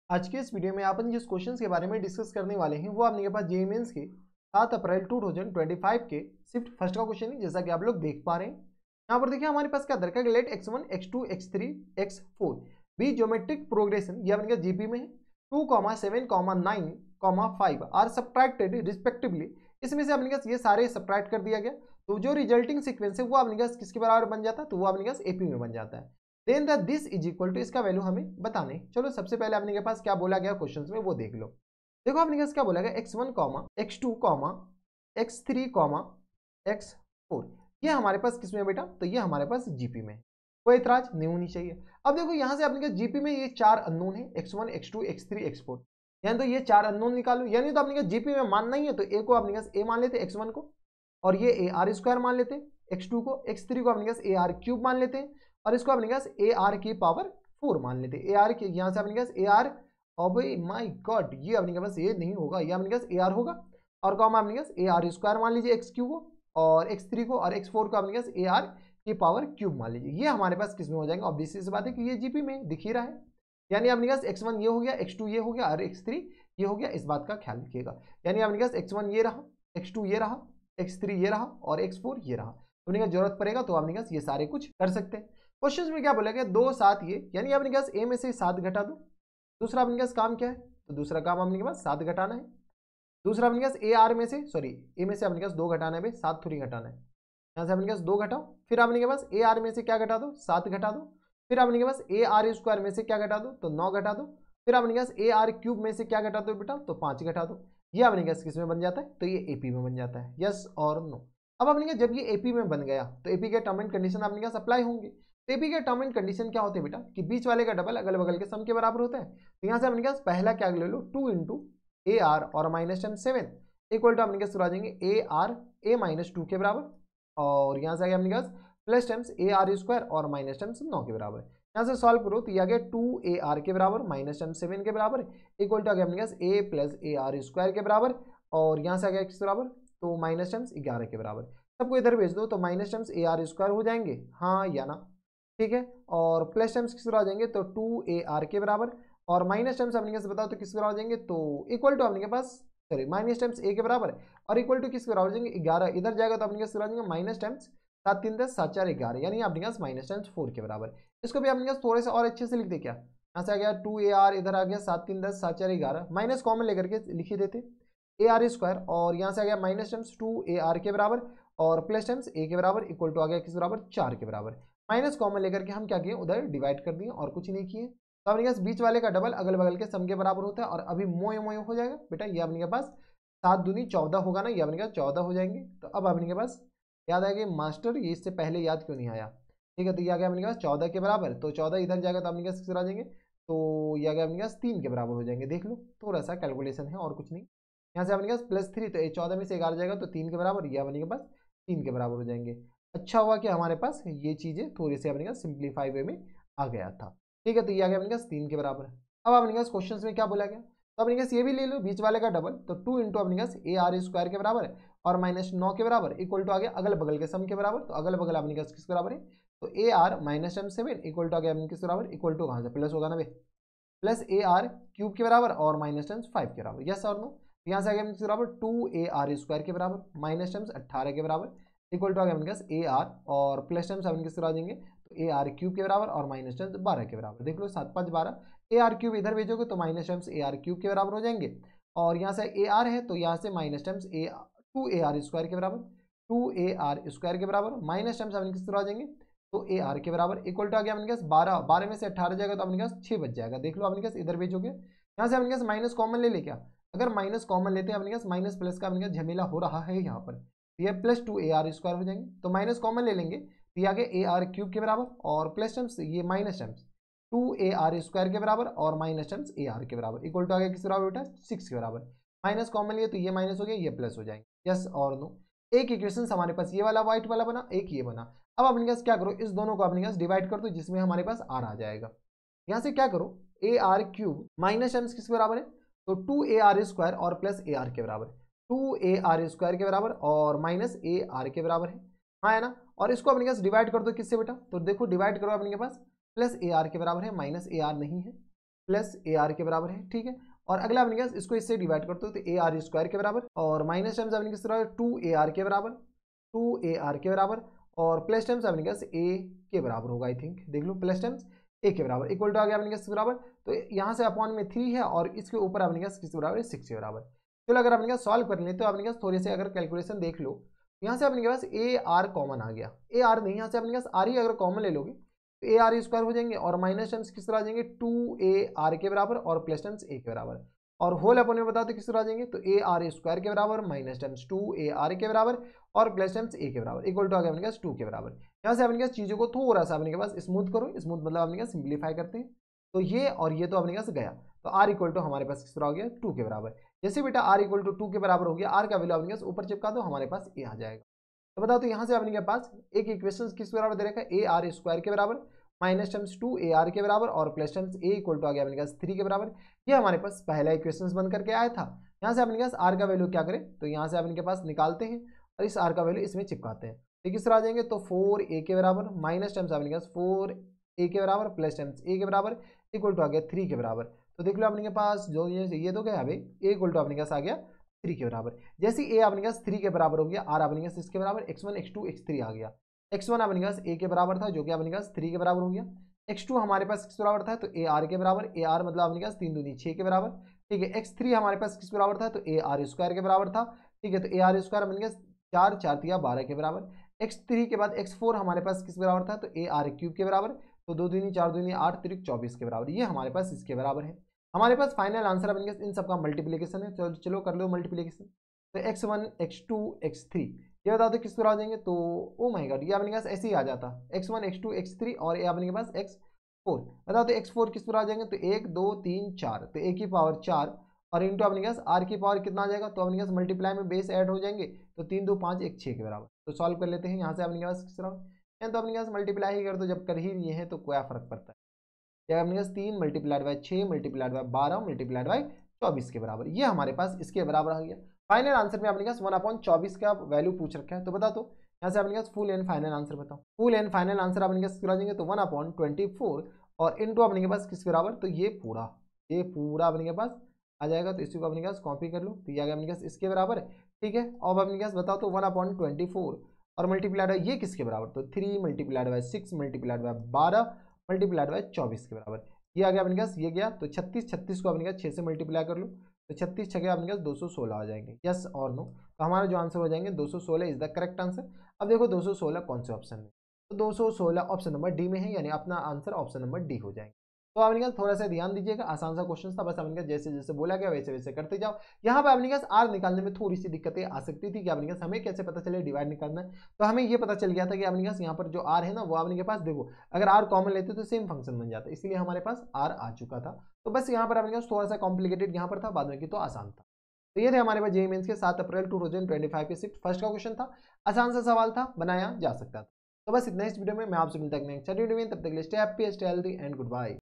आज के इस वीडियो में अपन जिस क्वेश्चन के बारे में डिस्कस करने वाले हैं वो आपने के पास जेईई मेंस के 7 अप्रैल 2025 के शिफ्ट फर्स्ट का क्वेश्चन है, जैसा कि आप लोग देख पा रहे हैं। यहाँ पर देखिए हमारे पास क्या दरकार late x1 x2 x3 x4 B geometric progression, ये अपने जीपी में है। 2, 7, 9, 5 आर सब्ट्रैक्टेड रिस्पेक्टिवली। इसमें से अपने पास ये सारे सब्ट्रैक्ट कर दिया गया, तो जो रिजल्टिंग सीक्वेंस है वो अपने पास किसके बराबर बन जाता है, तो वो अपने पास एपी में बन जाता है। Then the this is equal to, इसका वैल्यू हमें बताने। चलो सबसे पहले अपने के पास क्या बोला गया क्वेश्चन में वो देख लो। देखो अपने पास क्या बोला गया x1, x2, x3, x4, ये हमारे पास किसमें बेटा, तो ये हमारे पास जीपी में। कोई इतराज नहीं होनी चाहिए। अब देखो यहां से अपने जीपी में ये 4 अननोन है, x1, x2, x3, x4, यानी तो ये 4 अननोन निकालो। यानी तो अपने जीपी में मानना ही है, तो ए को अपने ए मान लेते x1 को, और ये ए आर स्क्वायर मान लेते हैं x2 को, x3 को अपने ए आर क्यूब मान लेते हैं, और इसको अपने पास ए आर की पावर 4 मान लेते हैं। ए आर की यहाँ से अपने पास ए आर, और माय गॉड ये अपने पास ये नहीं होगा, ये अपने पास ए आर होगा, और कॉमा अपने पास ए आर स्क्वायर मान लीजिए एक्स क्यू को, और x3 को और x4 को अपने पास ए आर की पावर क्यूब मान लीजिए। ये हमारे पास किस में हो जाएंगे, ऑब्वियस सी बात है कि ये जीपी में दिख ही रहा है। यानी अपने पास x1 ये हो गया, x2 ये हो गया, और x3 ये हो गया। इस बात का ख्याल रखिएगा। यानी अपने पास x1 ये रहा, x2 ये रहा, x3 ये रहा, और x4 ये रहा। अपने का जरूरत पड़ेगा तो अपने पास ये सारे कुछ कर सकते हैं। क्वेश्चन में क्या बोला गया, 2, 7 ये, यानी अपने पास ए में से 7 घटा दो। दूसरा अपने पास काम क्या है, तो दूसरा काम अपने पास 7 घटाना है। दूसरा अपने पास ए आर में से, सॉरी ए में से अपने पास 2 घटाना है भाई, 7 थोड़ी घटाना है। यहाँ से अपने पास 2 घटाओ, फिर अपने के पास ए आर में से क्या घटा दो, 7 घटा दो। फिर अपने के पास ए आर स्क्वायर में से क्या घटा दो, तो 9 घटा दो। फिर अपने पास ए आर क्यूब में से क्या घटा दो बेटा, तो 5 घटा दो। ये अपने पास किस में बन जाता है, तो ये एपी में बन जाता है। यस और नो। अब अपने जब ये एपी में बन गया तो एपी के टर्म एंड कंडीशन अपने पास अप्लाई होंगे। एपी के टर्म एंड कंडीशन क्या होते हैं बेटा, कि बीच वाले का डबल अगल बगल के सम के बराबर होता है। तो यहाँ से अपने पास पहला क्या ले लो, 2 इंटू ए आर और माइनस टेन 7 इक्वल टू अपने पास आ जाएंगे ए आर ए माइनस 2 के बराबर, और यहाँ से आ गया अपने पास plus terms a r square और माइनस टर्म्स 9 के बराबर। यहाँ से सॉल्व करो तो ये आ गया 2 ए आर के बराबर माइनस टर्म्स 7 के बराबर इक्वल टू आ गया अपने पास ए प्लस ए आर स्क्वायर के बराबर, और यहाँ से आ गया किस बराबर, तो माइनस टर्म्स 11 के बराबर। सबको इधर भेज दो तो minus terms a r square हो जाएंगे, हाँ या ना, ठीक है। और प्लस टर्म्स किस तरह आ जाएंगे, तो 2 ए आर के बराबर, और माइनस टर्म्स अपने से बताओ तो किस तरह आ जाएंगे, तो इक्वल टू अपने के पास, सॉरी माइनस टर्म्स ए के बराबर और इक्वल टू किस बराबर हो जाएंगे 11। इधर जाएगा तो अपने किस तरह आ जाएंगे माइनस टर्म्स 7, 3, 10, 7, 4, 11, यानी अपने पास माइनस टर्म्स 4 के बराबर। इसको भी अपने पास थोड़े से और अच्छे से लिख दे क्या, यहाँ से आ गया 2 ए आर, इधर आ गया 7, 3, 10, 7, 4, 11, माइनस कॉमन लेकर के लिख ही देते ए आर स्क्वायर, और यहाँ से आ गया माइनस टर्म्स 2 ए आर के बराबर और प्लस टर्म्स ए के बराबर इक्वल टू आ गया किस बराबर 4 के बराबर। माइनस कॉमन लेकर के हम क्या किए, उधर डिवाइड कर दिए और कुछ नहीं किए। तो अपने पास बीच वाले का डबल अगल बगल के सम के बराबर होता है, और अभी मोए मोए हो जाएगा बेटा। ये अपने के पास 7 दूनी 14 होगा ना, ये अपने के पास 14 हो जाएंगे। तो अब अपने के पास याद आएगा मास्टर, ये इससे पहले याद क्यों नहीं आया, ठीक है। तो ये आ गया अपने के पास 14 के बराबर, तो 14 इधर जाएगा तो अपने के पास किस आ जाएंगे, तो ये आ गया अपने पास 3 के बराबर हो जाएंगे। देख लो थोड़ा सा कैलकुलेशन है और कुछ नहीं। यहाँ से अपने पास प्लस 3, तो 14 में से 11 जाएगा तो 3 के बराबर, ये अपने के पास 3 के बराबर हो जाएंगे। अच्छा हुआ कि हमारे पास ये चीजें थोड़ी सी अपने पास सिंप्लीफाई वे में आ गया था, ठीक है। तो ये आ गया अपने पास 3 के बराबर। अब अपने पास क्वेश्चन में क्या बोला गया, तो अपने पास ये भी ले लो बीच वाले का डबल, तो 2 इंटू अपने पास ए आर स्क्वायर के बराबर और माइनस 9 के बराबर इक्वल टू आ गया अगल बगल के सम के बराबर। तो अगल बगल अपने पास किस बराबर है, तो a r minus 7 equal to आ गया अपने किस बराबर, इक्वल टू कहाँ से प्लस होगा ना भाई, प्लस ए आर क्यूब के बराबर और माइनस टर्म्स 5 के बराबर। यस और नो। यहाँ से आ गया किस बराबर 2 ए आर स्क्वायर के बराबर माइनस टर्म्स 18 के बराबर इक्वल टू आ गया अपने पास ए आर और प्लस टर्म्स अपन किस आ जाएंगे, तो ए आर क्यूब के बराबर और माइनस टर्म्स 12 के बराबर। देख लो 7, 5, 12, ए आर क्यूब इधर भेजोगे तो minus terms a are cube के बराबर हो जाएंगे, और यहाँ से ए आर है तो यहाँ से माइनस टर्म्स ए 2 ए आर स्क्वायर के बराबर, 2 ए आर स्क्वायर के बराबर माइनस टर्म्स अपन किस तरह आ जाएंगे, तो ए आर के बराबर इक्वल टू आ गया अपने पास 12, 12 में से 18 जाएगा तो अपने पास 6 बच जाएगा। देख लो अपने पास इधर भेजोगे, यहाँ से अपने पास माइनस कॉमन ले क्या, अगर माइनस कॉमन लेते हैं अपने पास माइनस प्लस का अपने पास झमेला हो रहा है यहाँ पर, ये प्लस 2 ए आर स्क्वायर हो जाएंगे, तो माइनस कॉमन ले लेंगे तो ये आगे ए आर क्यूब के बराबर और प्लस टर्म्स ये माइनस टर्म्स 2 ए आर स्क्वायर के बराबर और माइनस टर्म्स ए आर के बराबर इक्वल टू आ गया किस बराबर बेटा 6 के बराबर। माइनस कॉमन लिए तो ये माइनस हो गया, ये प्लस हो जाएंगे। यस और नो। एक इक्वेशन हमारे पास ये वाला व्हाइट वाला बना, एक ये बना। अब अपने पास क्या करो, इस दोनों को अपने पास डिवाइड कर दो जिसमें हमारे पास आर आ जाएगा। यहाँ से क्या करो, A R cube minus terms किसके बराबर है, तो 2 ए आर स्क्वायर और प्लस ए आर के बराबर, 2 ए आर स्क्वायर के बराबर और माइनस ए आर के बराबर है, हाँ है ना। और इसको अपने पास डिवाइड कर दो किससे बेटा, तो देखो डिवाइड करो अपने के पास प्लस ए आर के बराबर है, माइनस ए आर नहीं है, प्लस ए आर के बराबर है, ठीक है। और अगला अपने पास इसको इससे डिवाइड करते हो तो ए आर स्क्वायर के बराबर, और माइनस टर्म्स अपने पास 2 ए आर के बराबर, 2 ए आर के बराबर, और प्लस टर्म्स अपने पास ए के बराबर होगा, आई थिंक देख लो, प्लस टर्म्स ए के बराबर इक्वल टू आ गया अपने पास बराबर। तो यहाँ से अपॉन में 3 है और इसके ऊपर अपने पास किस बराबर है, 6 के बराबर। चलो अगर अपने पास सॉल्व कर लें तो अपने पास थोड़े से अगर कैलकुलेशन देख लो, यहाँ से अपने पास ए आर कॉमन आ गया, ए आर नहीं, यहाँ से अपने पास आर ही अगर कॉमन ले लोगे तो ए आर स्क्वायर हो जाएंगे, और माइनस टर्म्स किस तरह आ जाएंगे, 2 ए आर के बराबर और प्लस टर्म्स ए के बराबर, और होल अपन में बताओ तो किस तरह आ जाएंगे, तो ए आर स्क्वायर के बराबर माइनस टर्म्स 2 ए आर के बराबर और प्लस टर्म्स ए के बराबर इक्वल टू आ गया अपने पास 2 के बराबर। यहाँ से अपने पास चीज़ों को थोड़ा सा अपने के पास स्मूथ करो, स्मूथ मतलब अपने पास सिंप्लीफाई करते हैं, तो ये और ये तो अपने पास गया, तो आर इक्वल टू हमारे पास किस तरह हो गया, 2 के बराबर। जैसे बेटा आर इक्वल टू 2 के बराबर हो गया, आर का वैल्यू अपने पास ऊपर चिपका दो, हमारे पास ए आ जाएगा। तो बताओ तो यहाँ से अपने के पास एक इक्वेशन किस बराबर दे रखा है, ए आर स्क्वायर के बराबर माइनस टर्म्स 2 ए आर के बराबर और plus terms a equal to आ गया अपने पास 3 के बराबर। ये हमारे पास पहला इक्वेशन बन करके आया था। यहाँ से अपने पास आर का वैल्यू क्या करें, तो यहाँ से अपने के पास निकालते हैं और इस आर का वैल्यू इसमें चिपकाते हैं, तो किस तरह आ जाएंगे, तो 4 ए के बराबर माइनस टर्म्स अपने पास 4 ए के बराबर प्लस टर्म्स ए के बराबर इक्वल टू आ गया 3 के बराबर। तो देख लो अपने के पास जो ये तो गया भाई, ए इक्वल टू अपने पास आ गया 3 के बराबर। जैसे ए अपने पास 3 के बराबर हो गया, आर अपने पास इसके बराबर x1 x2 x3 आ गया। x1 अपने पास ए के बराबर था जो कि अपने पास 3 के बराबर हो गया, x2 हमारे पास किस बराबर था, तो ए आर के बराबर, ए आर मतलब अपने पास 3 दूनी 6 के बराबर, ठीक है। x3 हमारे पास किस बराबर था, तो ए आर स्क्वायर के बराबर था, ठीक है। तो ए आर स्क्वायर अपने पास 4 4 तिया 12 के बराबर। x3 के बाद x4 हमारे पास किस बराबर था, तो ए आर क्यूब के बराबर, तो 2 दूनी 4 दूनी 8 तिरिक 24 के बराबर, ये हमारे पास इसके बराबर है। हमारे पास फाइनल आंसर अपने इन सबका मल्टीप्लीकेशन है, तो चलो कर लो मल्टीप्लीकेशन। तो x1 x2 x3 ये बता दो किस तरह आ जाएंगे, तो ओ माय गॉड ये अपने पास ऐसे ही आ जाता, x1 x2 x3 और ये अपने पास x4। बताओ तो x4 किस तरह आ जाएंगे, तो 1 2 3 4, तो a की पावर 4 और इंटू अपने पास r की पावर कितना आ जाएगा, तो अपने पास मल्टीप्लाई में बेस ऐड हो जाएंगे, तो 3 2 5 1 6 के बराबर। तो सॉल्व कर लेते हैं यहाँ से अपने पास किस तरह, तो अपने पास मल्टीप्लाई ही कर दो, जब कर ही लिए हैं तो क्या फर्क पड़ता है। या अपने पास 3 multiplied by 6 multiplied by 12 multiplied by 24 के बराबर, ये हमारे पास इसके बराबर आ गया। फाइनल आंसर में अपने पास 1/24 का वैल्यू पूछ रखा है, तो बता दो यहाँ से अपने पास फुल एंड फाइनल आंसर बताओ। फुल एंड फाइनल आंसर अपने पास कितना देंगे, तो 1/24 और इनटू अपने के पास किसके बराबर, तो ये पूरा अपने के पास आ जाएगा, तो इसी को अपने पास कॉपी कर लो, तो ये आ गया अपने पास इसके बराबर है, ठीक है। अब अपने पास बताओ तो 1/24 और मल्टीप्लाइड बाय ये किसके बराबर, तो 3 multiplied by 6 multiplied by 12 multiplied by 24 के बराबर, ये आ गया अपने पास, ये गया तो 36 को अपने पास 6 से मल्टीप्लाई कर लो, तो 36 छः अपने पास 216 आ जाएंगे, यस और नो। तो हमारा जो आंसर हो जाएंगे 216 इज द करेक्ट आंसर। अब देखो 216 कौन से ऑप्शन में, तो 216 ऑप्शन नंबर डी में है, यानी अपना आंसर ऑप्शन नंबर डी हो जाएंगे। तो अपने पास थोड़ा सा ध्यान दीजिएगा, आसान सा क्वेश्चन था, बस अपने पास जैसे जैसे बोला गया वैसे वैसे करते जाओ। यहाँ पर अपने पास आर निकालने में थोड़ी सी दिक्कतें आ सकती थी कि अपने पास हमें कैसे पता चले डिवाइड निकालना है, तो हमें ये पता चल गया था कि अपने पास यहाँ पर जो आर है ना वो अपने के पास देखो अगर आर कॉमन लेते तो सेम फंक्शन बन जाता, इसलिए हमारे पास आर आ चुका था। तो बस यहाँ पर अपने पास थोड़ा सा कॉम्प्लिकेटेड यहाँ पर था, बाद में की तो आसान था। तो ये थे हमारे पास जेईई मेंस के 7 अप्रैल 2025 के शिफ्ट फर्स्ट का क्वेश्चन था, आसान सा सवाल था, बनाया जा सकता था। तो बस इतना इस वीडियो में, मैं आपसे मिलता हूं नेक्स्ट वीडियो में, तब तक के लिए stay happy stay healthy and good bye.